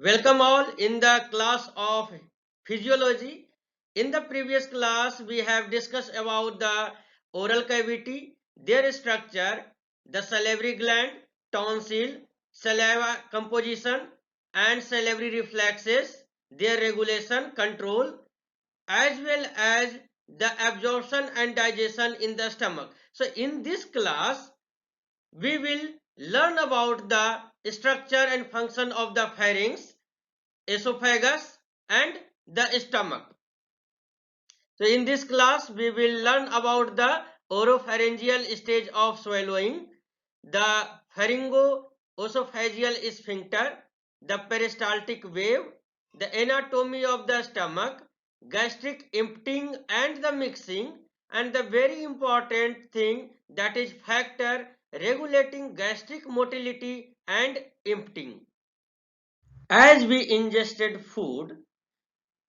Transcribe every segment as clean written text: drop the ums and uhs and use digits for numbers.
Welcome all in the class of physiology. In the previous class, we have discussed about the oral cavity, their structure, the salivary gland, tonsil, saliva composition, and salivary reflexes, their regulation, control, as well as the absorption and digestion in the stomach. So in this class, we will learn about the structure and function of the pharynx, esophagus and the stomach. So in this class we will learn about the oropharyngeal stage of swallowing, the pharyngo-esophageal sphincter, the peristaltic wave, the anatomy of the stomach, gastric emptying and the mixing, and the very important thing, that is factor regulating gastric motility and emptying. As we ingested food,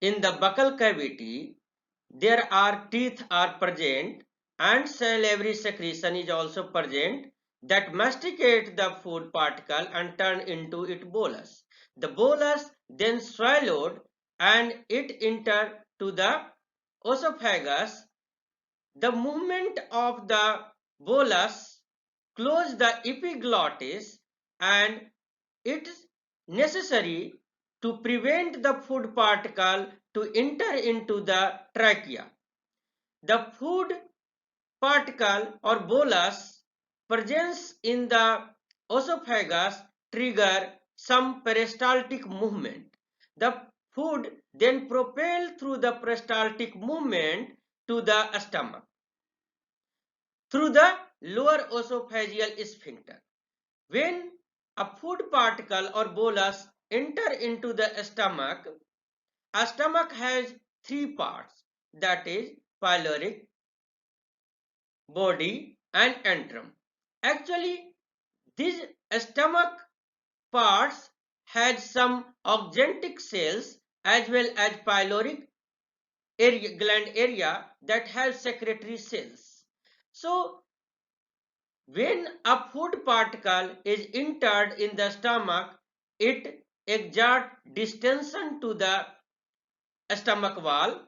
in the buccal cavity, there are teeth are present and salivary secretion is also present that masticate the food particle and turn into its bolus. The bolus then swallowed and it enter to the esophagus. The movement of the bolus close the epiglottis and it is necessary to prevent the food particle to enter into the trachea. The food particle or bolus presence in the esophagus trigger some peristaltic movement. The food then propel through the peristaltic movement to the stomach through the lower esophageal sphincter. When a food particle or bolus enter into the stomach, a stomach has three parts, that is pyloric, body and antrum. Actually, these stomach parts had some oxyntic cells as well as pyloric area, gland area that have secretory cells. So when a food particle is entered in the stomach, it exerts distension to the stomach wall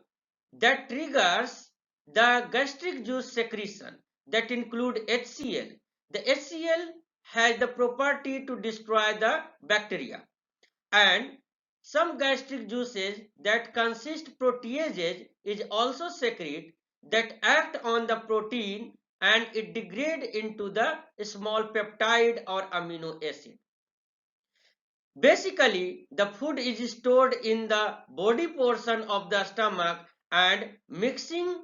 that triggers the gastric juice secretion that include HCl. The HCl has the property to destroy the bacteria, and some gastric juices that consist proteases is also secrete that act on the protein and it degrade into the small peptide or amino acid. Basically, the food is stored in the body portion of the stomach and mixing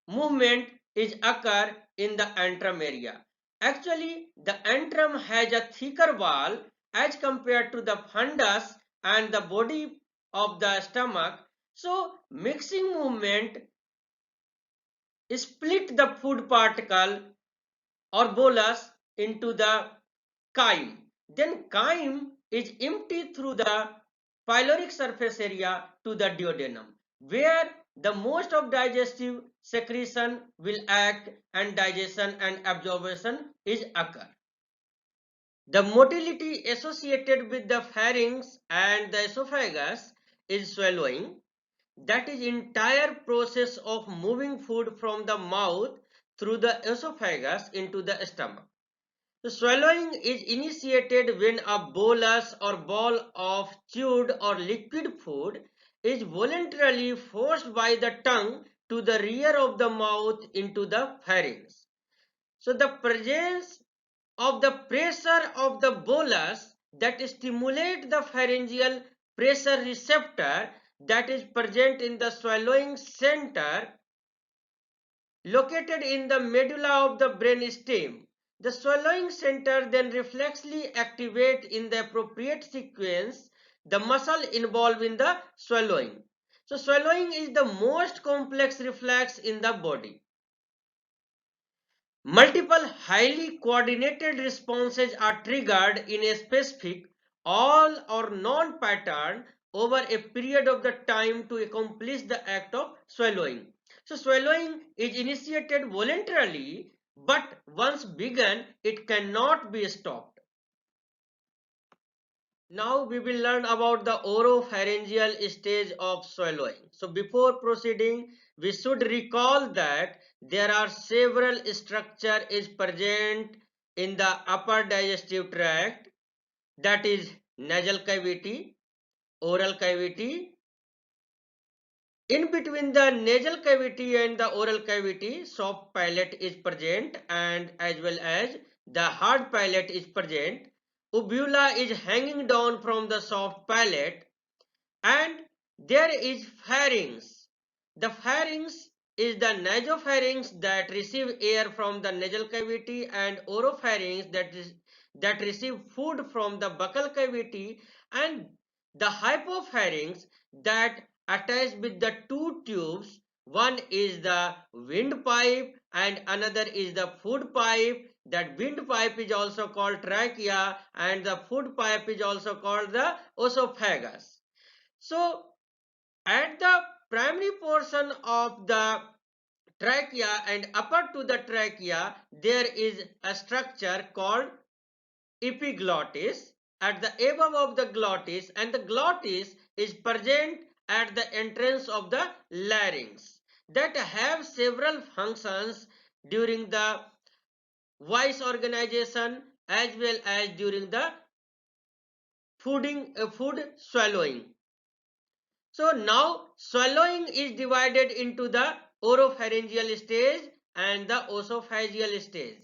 movement is occur in the antrum area. Actually, the antrum has a thicker wall as compared to the fundus and the body of the stomach. So, mixing movement split the food particle or bolus into the chyme. Then chyme is emptied through the pyloric surface area to the duodenum, where the most of digestive secretion will act and digestion and absorption is occur. The motility associated with the pharynx and the esophagus is swallowing. That is entire process of moving food from the mouth through the esophagus into the stomach. The swallowing is initiated when a bolus or ball of chewed or liquid food is voluntarily forced by the tongue to the rear of the mouth into the pharynx. So the presence of the pressure of the bolus that stimulate the pharyngeal pressure receptor that is present in the swallowing center located in the medulla of the brain stem. The swallowing center then reflexly activate in the appropriate sequence the muscle involved in the swallowing. So swallowing is the most complex reflex in the body. Multiple highly coordinated responses are triggered in a specific all or non-pattern over a period of the time to accomplish the act of swallowing. So swallowing is initiated voluntarily, but once begun, it cannot be stopped. Now we will learn about the oropharyngeal stage of swallowing. So before proceeding, we should recall that there are several structure is present in the upper digestive tract, that is nasal cavity, oral cavity. In between the nasal cavity and the oral cavity, soft palate is present, and as well as the hard palate is present. Uvula is hanging down from the soft palate, and there is pharynx. The pharynx is the nasopharynx that receive air from the nasal cavity, and oropharynx that receive food from the buccal cavity, and the hypopharynx that attached with the two tubes. One is the windpipe and another is the food pipe. That windpipe is also called trachea, and the food pipe is also called the esophagus. So at the primary portion of the trachea and upper to the trachea, there is a structure called epiglottis at the above of the glottis, and the glottis is present at the entrance of the larynx, that have several functions during the voice organization as well as during the food swallowing. So now swallowing is divided into the oropharyngeal stage and the esophageal stage.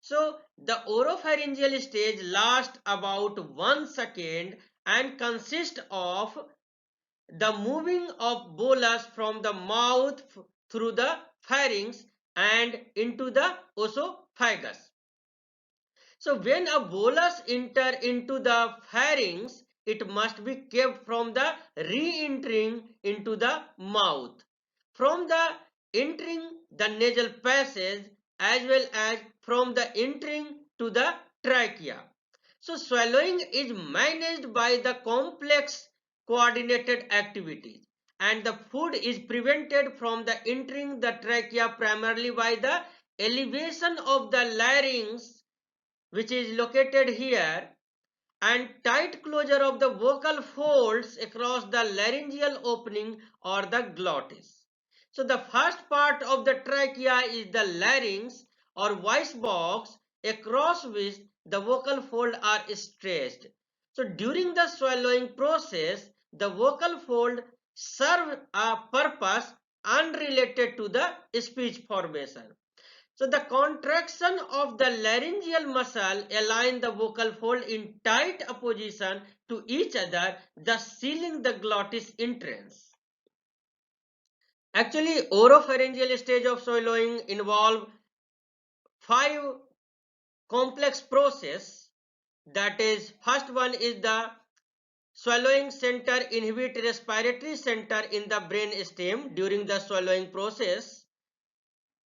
So the oropharyngeal stage lasts about 1 second and consists of the moving of bolus from the mouth through the pharynx and into the esophagus. So when a bolus enter into the pharynx, it must be kept from the re-entering into the mouth, from the entering the nasal passage as well as from the entering to the trachea. So swallowing is managed by the complex coordinated activities, and the food is prevented from the entering the trachea primarily by the elevation of the larynx, which is located here, and tight closure of the vocal folds across the laryngeal opening or the glottis. So the first part of the trachea is the larynx or voice box, across which the vocal folds are stretched. So during the swallowing process, the vocal fold serve a purpose unrelated to the speech formation. So the contraction of the laryngeal muscle align the vocal fold in tight opposition to each other, thus sealing the glottis entrance. Actually, oropharyngeal stage of swallowing involve 5 complex process. That is, first one is the swallowing center inhibit respiratory center in the brain stem during the swallowing process.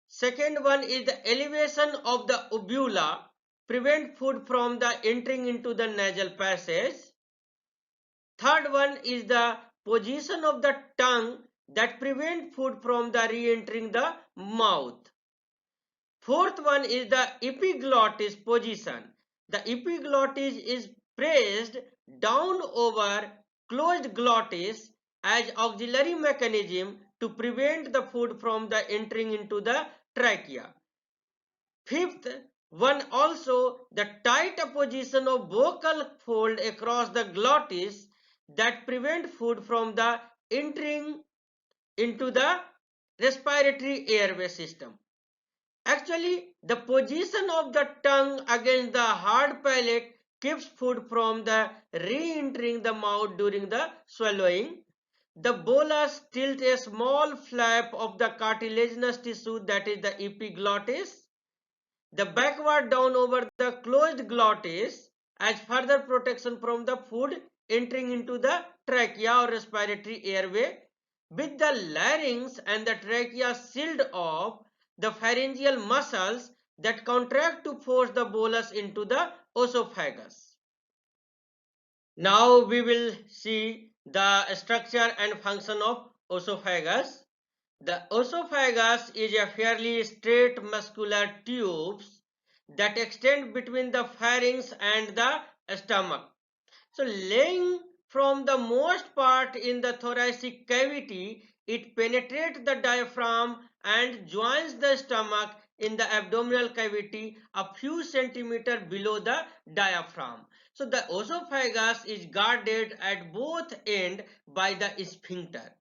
Second one is the elevation of the uvula, prevent food from the entering into the nasal passage. Third one is the position of the tongue that prevent food from the re-entering the mouth. Fourth one is the epiglottis position. The epiglottis is pressed down over closed glottis as auxiliary mechanism to prevent the food from the entering into the trachea. Fifth one, also the tight apposition of vocal fold across the glottis that prevent food from the entering into the respiratory airway system. Actually, the position of the tongue against the hard palate keeps food from the re-entering the mouth during the swallowing. The bolus tilts a small flap of the cartilaginous tissue, that is the epiglottis, the backward down over the closed glottis as further protection from the food entering into the trachea or respiratory airway. With the larynx and the trachea sealed off, the pharyngeal muscles that contract to force the bolus into the esophagus. Now we will see the structure and function of esophagus. The esophagus is a fairly straight muscular tubes that extend between the pharynx and the stomach. So laying from the most part in the thoracic cavity, it penetrates the diaphragm and joins the stomach in the abdominal cavity a few centimeters below the diaphragm. So the esophagus is guarded at both ends by the sphincter.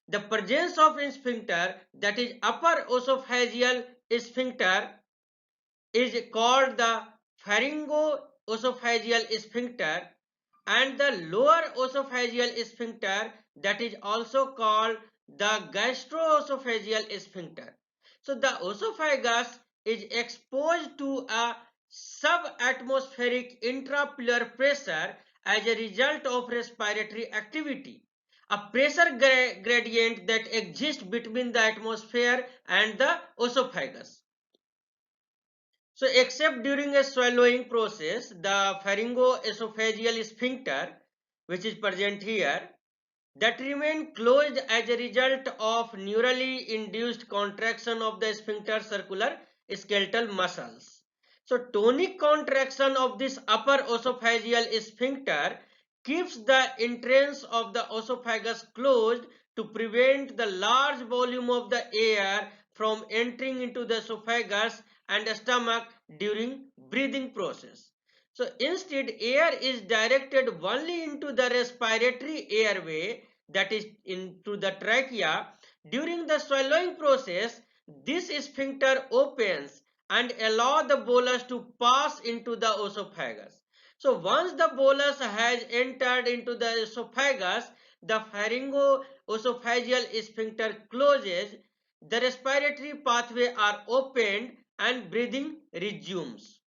The presence of sphincter, that is upper esophageal sphincter, is called the pharyngoesophageal sphincter, and the lower esophageal sphincter, that is also called the gastroesophageal sphincter. So the esophagus is exposed to a subatmospheric intrapleural pressure as a result of respiratory activity, a pressure gradient that exists between the atmosphere and the esophagus. So except during a swallowing process, the pharyngoesophageal sphincter, which is present here, that remain closed as a result of neurally induced contraction of the sphincter circular skeletal muscles. So tonic contraction of this upper esophageal sphincter keeps the entrance of the esophagus closed to prevent the large volume of the air from entering into the esophagus and stomach during breathing process. So instead, air is directed only into the respiratory airway, that is into the trachea. During the swallowing process, this sphincter opens and allow the bolus to pass into the esophagus. So once the bolus has entered into the esophagus, the pharyngoesophageal sphincter closes, the respiratory pathway are opened and breathing resumes.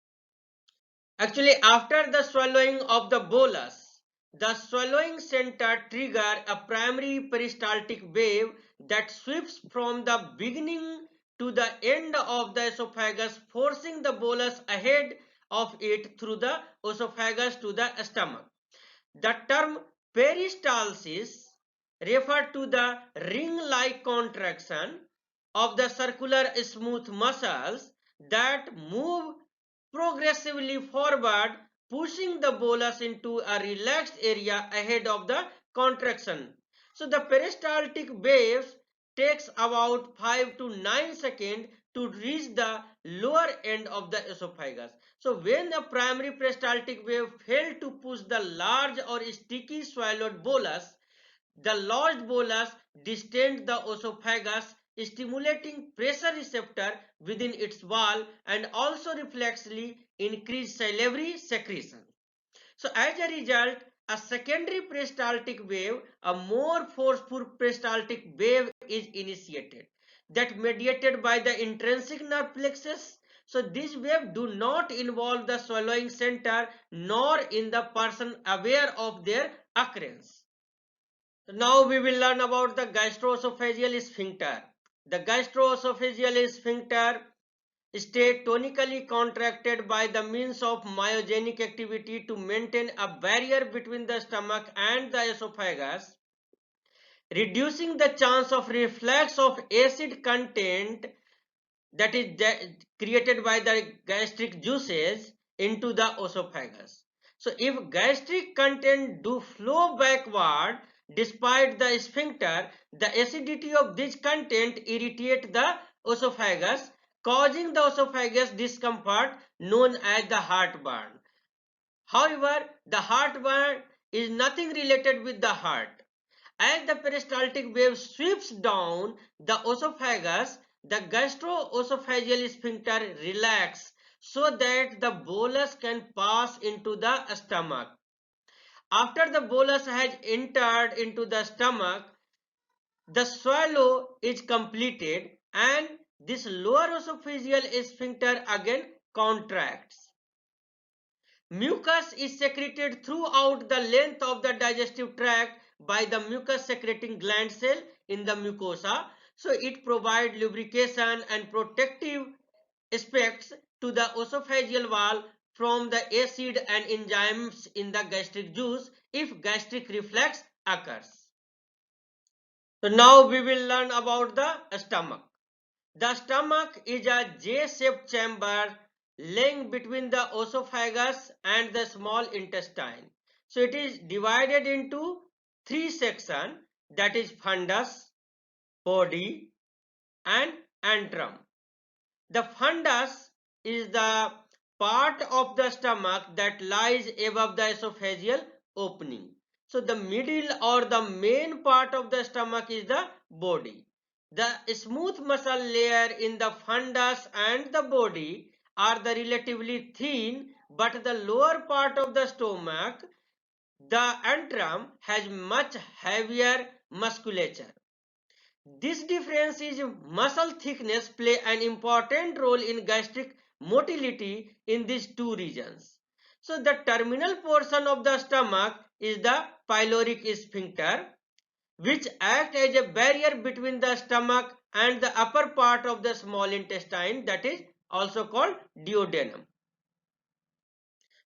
Actually, after the swallowing of the bolus, the swallowing center triggers a primary peristaltic wave that sweeps from the beginning to the end of the esophagus, forcing the bolus ahead of it through the esophagus to the stomach. The term peristalsis refers to the ring-like contraction of the circular smooth muscles that move progressively forward, pushing the bolus into a relaxed area ahead of the contraction. So the peristaltic waves takes about 5 to 9 seconds to reach the lower end of the esophagus. So when the primary peristaltic wave failed to push the large or sticky swallowed bolus, the lodged bolus distends the esophagus, stimulating pressure receptor within its wall and also reflexively increase salivary secretion. So as a result, a secondary peristaltic wave, a more forceful peristaltic wave is initiated, that mediated by the intrinsic nerve plexus. So these waves do not involve the swallowing center nor in the person aware of their occurrence. Now we will learn about the gastroesophageal sphincter. The gastroesophageal sphincter stay tonically contracted by the means of myogenic activity to maintain a barrier between the stomach and the esophagus, reducing the chance of reflux of acid content, that is created by the gastric juices, into the esophagus. So if gastric content do flow backward despite the sphincter, the acidity of this content irritate the esophagus, causing the esophagus discomfort known as the heartburn. However, the heartburn is nothing related with the heart. As the peristaltic wave sweeps down the esophagus, the gastroesophageal sphincter relaxes so that the bolus can pass into the stomach. After the bolus has entered into the stomach, the swallow is completed and this lower esophageal sphincter again contracts. Mucus is secreted throughout the length of the digestive tract by the mucus secreting gland cell in the mucosa. So it provides lubrication and protective aspects to the esophageal wall from the acid and enzymes in the gastric juice if gastric reflux occurs. So now we will learn about the stomach. The stomach is a J-shaped chamber lying between the esophagus and the small intestine. So it is divided into three sections, that is fundus, body and antrum. The fundus is the part of the stomach that lies above the esophageal opening. So the middle or the main part of the stomach is the body. The smooth muscle layer in the fundus and the body are the relatively thin, but the lower part of the stomach, the antrum, has much heavier musculature. This difference in muscle thickness play an important role in gastric motility in these two regions. So the terminal portion of the stomach is the pyloric sphincter, which acts as a barrier between the stomach and the upper part of the small intestine, that is also called duodenum.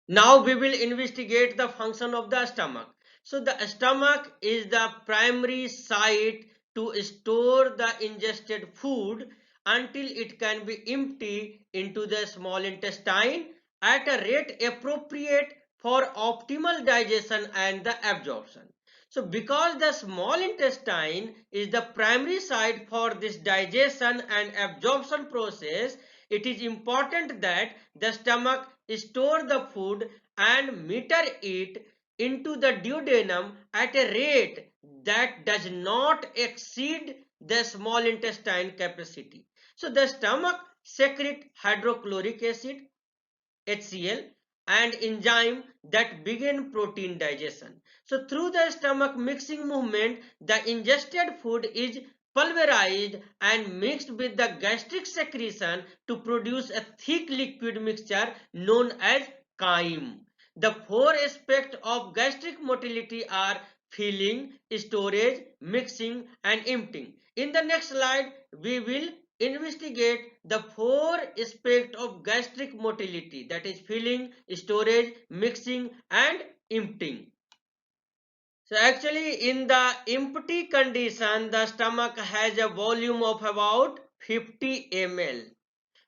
Now we will investigate the function of the stomach. So the stomach is the primary site to store the ingested food until it can be emptied into the small intestine at a rate appropriate for optimal digestion and the absorption. So because the small intestine is the primary site for this digestion and absorption process, it is important that the stomach store the food and meter it into the duodenum at a rate that does not exceed the small intestine capacity. So the stomach secretes hydrochloric acid, HCl, and enzyme that begin protein digestion. So through the stomach mixing movement, the ingested food is pulverized and mixed with the gastric secretion to produce a thick liquid mixture known as chyme. The four aspects of gastric motility are filling, storage, mixing and emptying. In the next slide, we will investigate the four aspects of gastric motility, that is filling, storage, mixing and emptying. So actually in the empty condition, the stomach has a volume of about 50 ml,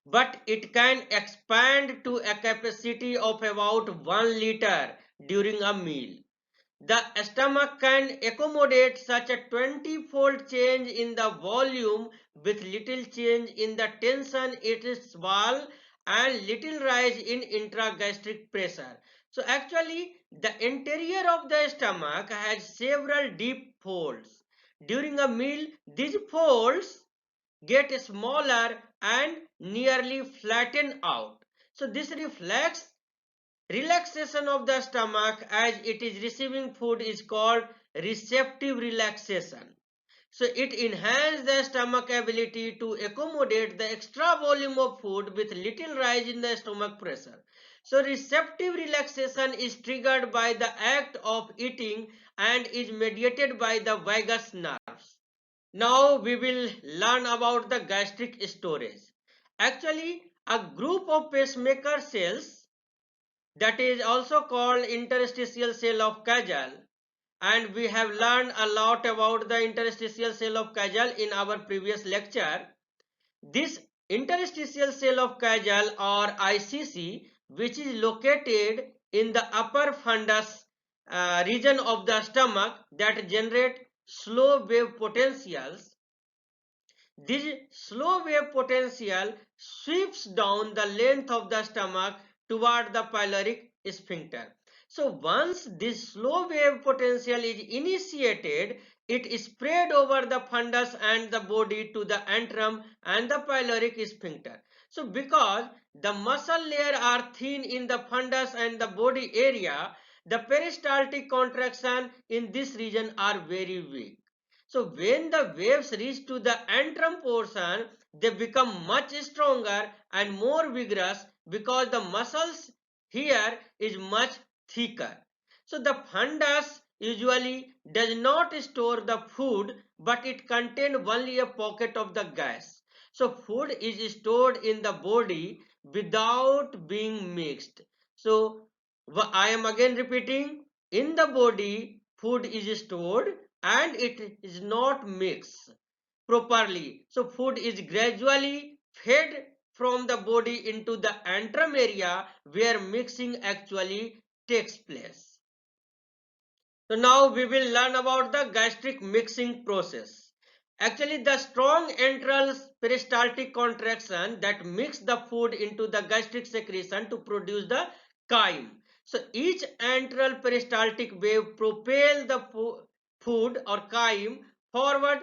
but it can expand to a capacity of about 1 liter during a meal. The stomach can accommodate such a 20-fold change in the volume with little change in the tension its wall and little rise in intragastric pressure. So actually the interior of the stomach has several deep folds. During a meal, these folds get smaller and nearly flatten out. So this reflects relaxation of the stomach as it is receiving food is called receptive relaxation. So it enhances the stomach ability to accommodate the extra volume of food with little rise in the stomach pressure. So receptive relaxation is triggered by the act of eating and is mediated by the vagus nerves. Now we will learn about the gastric storage. Actually, a group of pacemaker cells, that is also called interstitial cell of Kegel, and we have learned a lot about the interstitial cell of Kegel in our previous lecture. This interstitial cell of Kegel or ICC, which is located in the upper fundus region of the stomach, that generate slow wave potentials. This slow wave potential sweeps down the length of the stomach toward the pyloric sphincter. So once this slow wave potential is initiated, it is spread over the fundus and the body to the antrum and the pyloric sphincter. So because the muscle layer are thin in the fundus and the body area, the peristaltic contraction in this region are very weak. So when the waves reach to the antrum portion, they become much stronger and more vigorous because the muscles here is much thicker. So the fundus usually does not store the food, but it contains only a pocket of the gas. So food is stored in the body without being mixed. So I am again repeating, in the body food is stored and it is not mixed properly. So food is gradually fed from the body into the antrum area where mixing actually takes place. So now we will learn about the gastric mixing process. Actually, the strong enteral peristaltic contraction that mix the food into the gastric secretion to produce the chyme. So each enteral peristaltic wave propel the food or chyme forward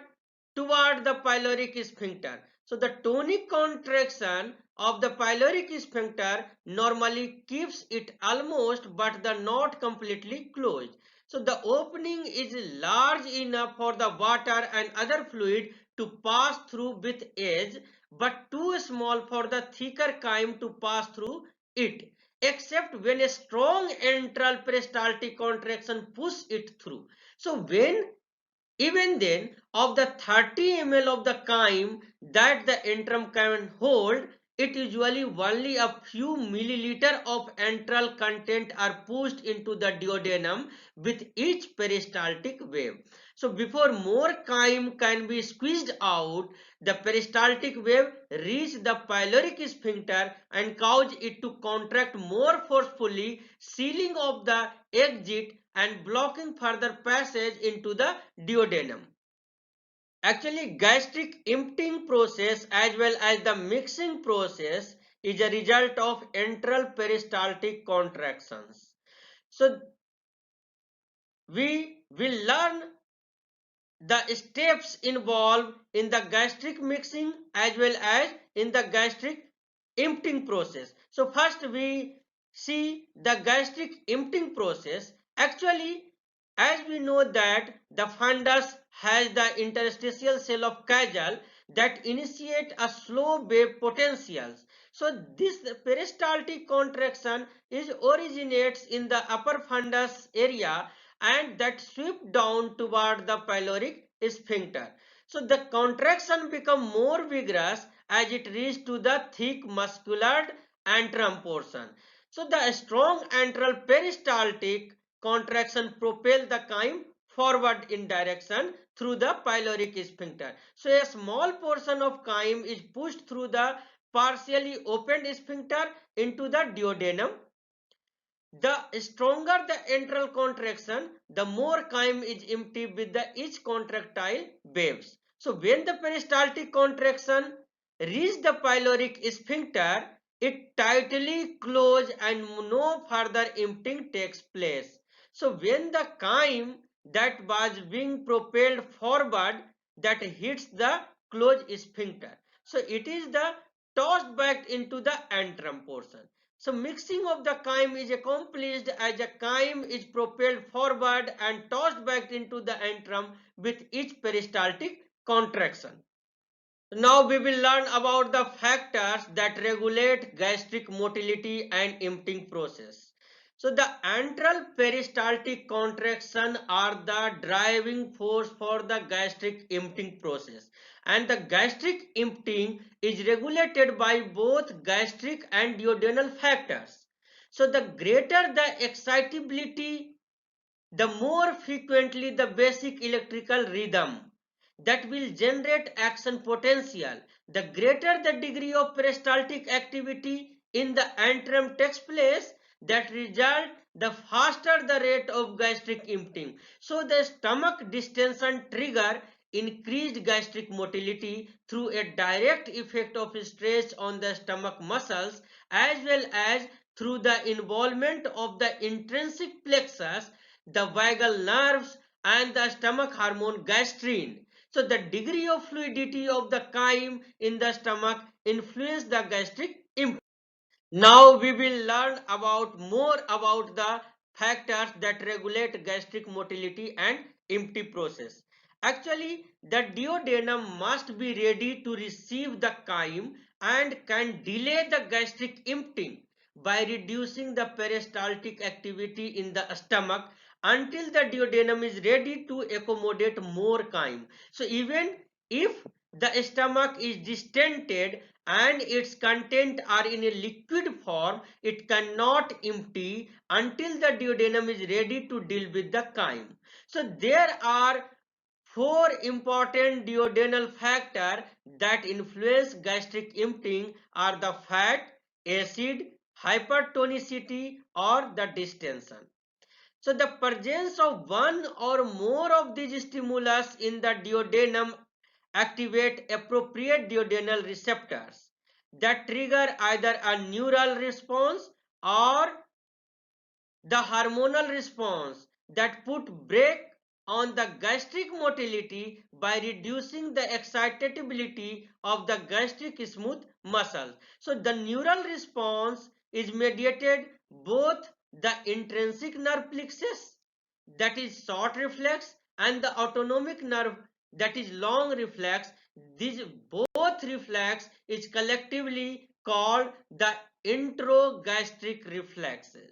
toward the pyloric sphincter. So the tonic contraction of the pyloric sphincter normally keeps it almost but the not completely closed. So the opening is large enough for the water and other fluid to pass through with ease, but too small for the thicker chyme to pass through it, except when a strong enteral peristaltic contraction push it through. So when even then, of the 30 ml of the chyme that the antrum can hold, it usually only a few milliliter of antral content are pushed into the duodenum with each peristaltic wave. So before more chyme can be squeezed out, the peristaltic wave reach the pyloric sphincter and cause it to contract more forcefully, sealing off the exit and blocking further passage into the duodenum. Actually, gastric emptying process as well as the mixing process is a result of enteral peristaltic contractions. So we will learn the steps involved in the gastric mixing as well as in the gastric emptying process. So first we see the gastric emptying process. Actually, as we know that the fundus has the interstitial cell of Kagel that initiate a slow wave potentials. So this peristaltic contraction is originates in the upper fundus area and that sweep down toward the pyloric sphincter. So the contraction become more vigorous as it reaches to the thick muscular antrum portion. So the strong antral peristaltic contraction propel the chyme forward in direction through the pyloric sphincter. So a small portion of chyme is pushed through the partially opened sphincter into the duodenum. The stronger the antral contraction, the more chyme is empty with the each contractile waves. So when the peristaltic contraction reaches the pyloric sphincter, it tightly closes and no further emptying takes place. So when the chyme that was being propelled forward that hits the closed sphincter, so it is the tossed back into the antrum portion. So mixing of the chyme is accomplished as the chyme is propelled forward and tossed back into the antrum with each peristaltic contraction. Now we will learn about the factors that regulate gastric motility and emptying process. So the antral peristaltic contraction are the driving force for the gastric emptying process, and the gastric emptying is regulated by both gastric and duodenal factors. So the greater the excitability, the more frequently the basic electrical rhythm that will generate action potential, the greater the degree of peristaltic activity in the antrum takes place, that result the faster the rate of gastric emptying. So the stomach distension trigger increased gastric motility through a direct effect of stress on the stomach muscles as well as through the involvement of the intrinsic plexus, the vagal nerves and the stomach hormone gastrin. So the degree of fluidity of the chyme in the stomach influence the gastric emptying. Now we will learn about more about the factors that regulate gastric motility and empty process. Actually, the duodenum must be ready to receive the chyme and can delay the gastric emptying by reducing the peristaltic activity in the stomach until the duodenum is ready to accommodate more chyme. So even if the stomach is distended and its content are in a liquid form, it cannot empty until the duodenum is ready to deal with the chyme. So there are four important duodenal factors that influence gastric emptying are the fat, acid, hypertonicity or the distension. So the presence of one or more of these stimulus in the duodenum activate appropriate duodenal receptors that trigger either a neural response or the hormonal response that put brake on the gastric motility by reducing the excitability of the gastric smooth muscles. So the neural response is mediated both the intrinsic nerve plexus, that is short reflex, and the autonomic nerve, that is long reflex. These both reflex is collectively called the introgastric reflexes.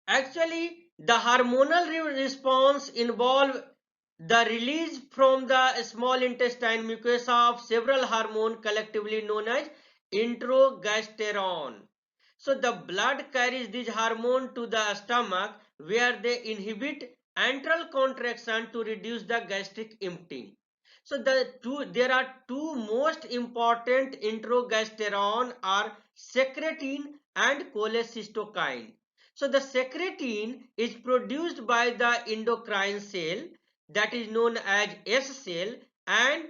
Actually, the hormonal response involve the release from the small intestine mucosa of several hormones collectively known as introgasterone. So the blood carries this hormone to the stomach where they inhibit antral contraction to reduce the gastric emptying. So there are two most important introgasterone are secretin and cholecystokine. So the secretin is produced by the endocrine cell, that is known as S cell, and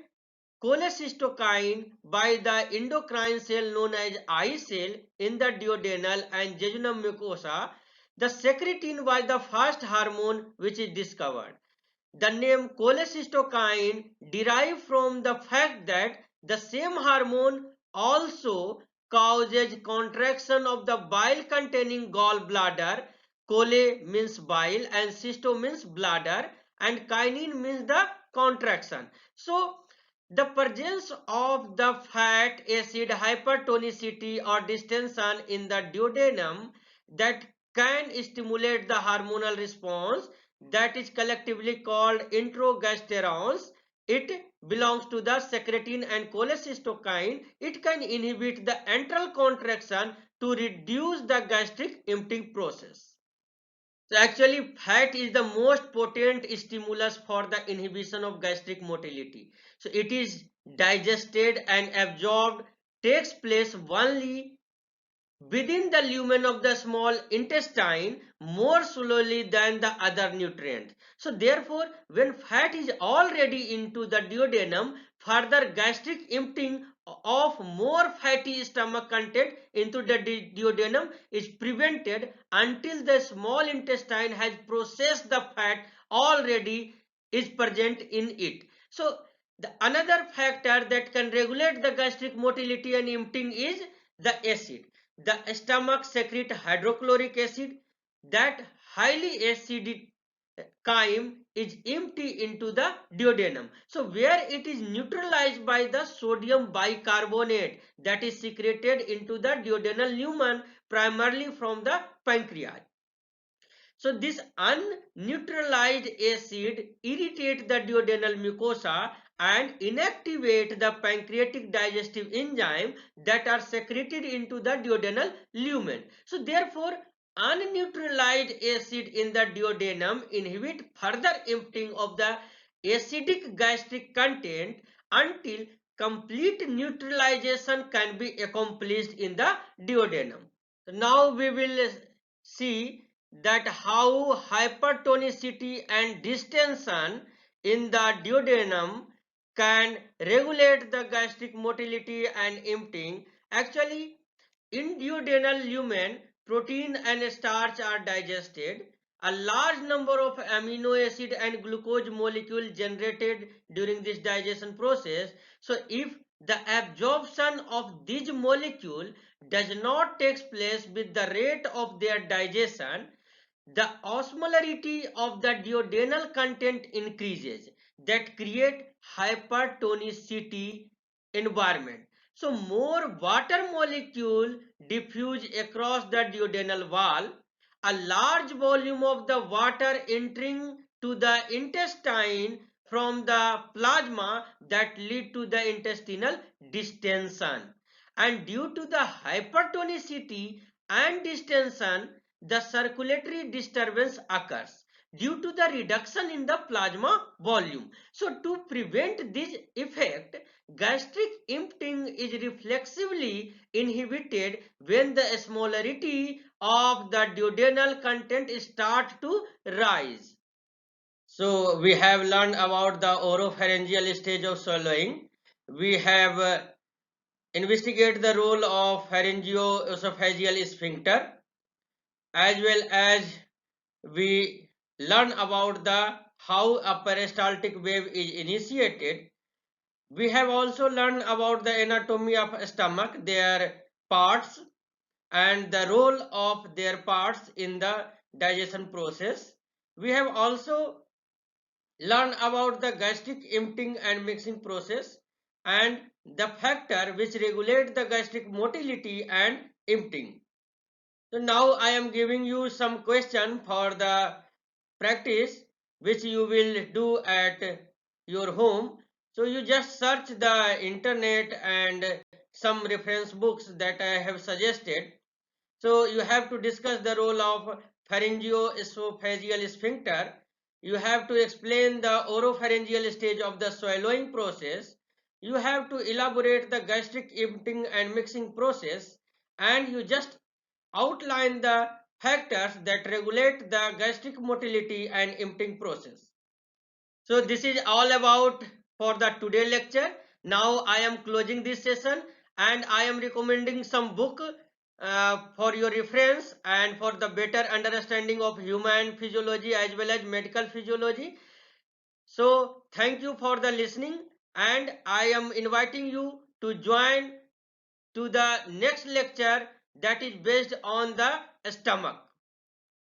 cholecystokine by the endocrine cell known as I cell in the duodenal and jejunum mucosa. The secretin was the first hormone which is discovered. The name cholecystokine derived from the fact that the same hormone also causes contraction of the bile containing gallbladder. Chole means bile and cysto means bladder, and kinin means the contraction. So the presence of the fat acid hypertonicity or distension in the duodenum that can stimulate the hormonal response, that is collectively called introgasterones. It belongs to the secretin and cholecystokine. It can inhibit the antral contraction to reduce the gastric emptying process. So actually fat is the most potent stimulus for the inhibition of gastric motility. So it is digested and absorbed, takes place only within the lumen of the small intestine more slowly than the other nutrients. So therefore, when fat is already into the duodenum, further gastric emptying of more fatty stomach content into the duodenum is prevented until the small intestine has processed the fat already is present in it. So the another factor that can regulate the gastric motility and emptying is the acid. The stomach secretes hydrochloric acid. That highly acidic chyme is empty into the duodenum. So where it is neutralized by the sodium bicarbonate that is secreted into the duodenal lumen primarily from the pancreas. So this unneutralized acid irritate the duodenal mucosa and inactivate the pancreatic digestive enzyme that are secreted into the duodenal lumen. So therefore, unneutralized acid in the duodenum inhibit further emptying of the acidic gastric content until complete neutralization can be accomplished in the duodenum. So now we will see that how hypertonicity and distension in the duodenum can regulate the gastric motility and emptying. Actually, in duodenal lumen, protein and starch are digested. A large number of amino acid and glucose molecules generated during this digestion process. So if the absorption of these molecules does not take place with the rate of their digestion, the osmolarity of the duodenal content increases that create hypertonicity environment. So more water molecule diffuse across the duodenal wall. A large volume of the water entering to the intestine from the plasma that lead to the intestinal distension. And due to the hypertonicity and distension, the circulatory disturbance occurs due to the reduction in the plasma volume. So to prevent this effect, gastric emptying is reflexively inhibited when the osmolarity of the duodenal content start to rise. So we have learned about the oropharyngeal stage of swallowing. We have investigated the role of pharyngeoesophageal sphincter, as well as we learn about the how a peristaltic wave is initiated. We have also learned about the anatomy of stomach, their parts, and the role of their parts in the digestion process. We have also learned about the gastric emptying and mixing process and the factor which regulate the gastric motility and emptying. So now I am giving you some question for the practice which you will do at your home. So you just search the internet and some reference books that I have suggested. So you have to discuss the role of pharyngeoesophageal sphincter. You have to explain the oropharyngeal stage of the swallowing process. You have to elaborate the gastric emptying and mixing process, and you just outline the factors that regulate the gastric motility and emptying process. So this is all about for the today lecture. Now I am closing this session and I am recommending some book for your reference and for the better understanding of human physiology as well as medical physiology. So thank you for the listening, and I am inviting you to join to the next lecture that is based on the stomach.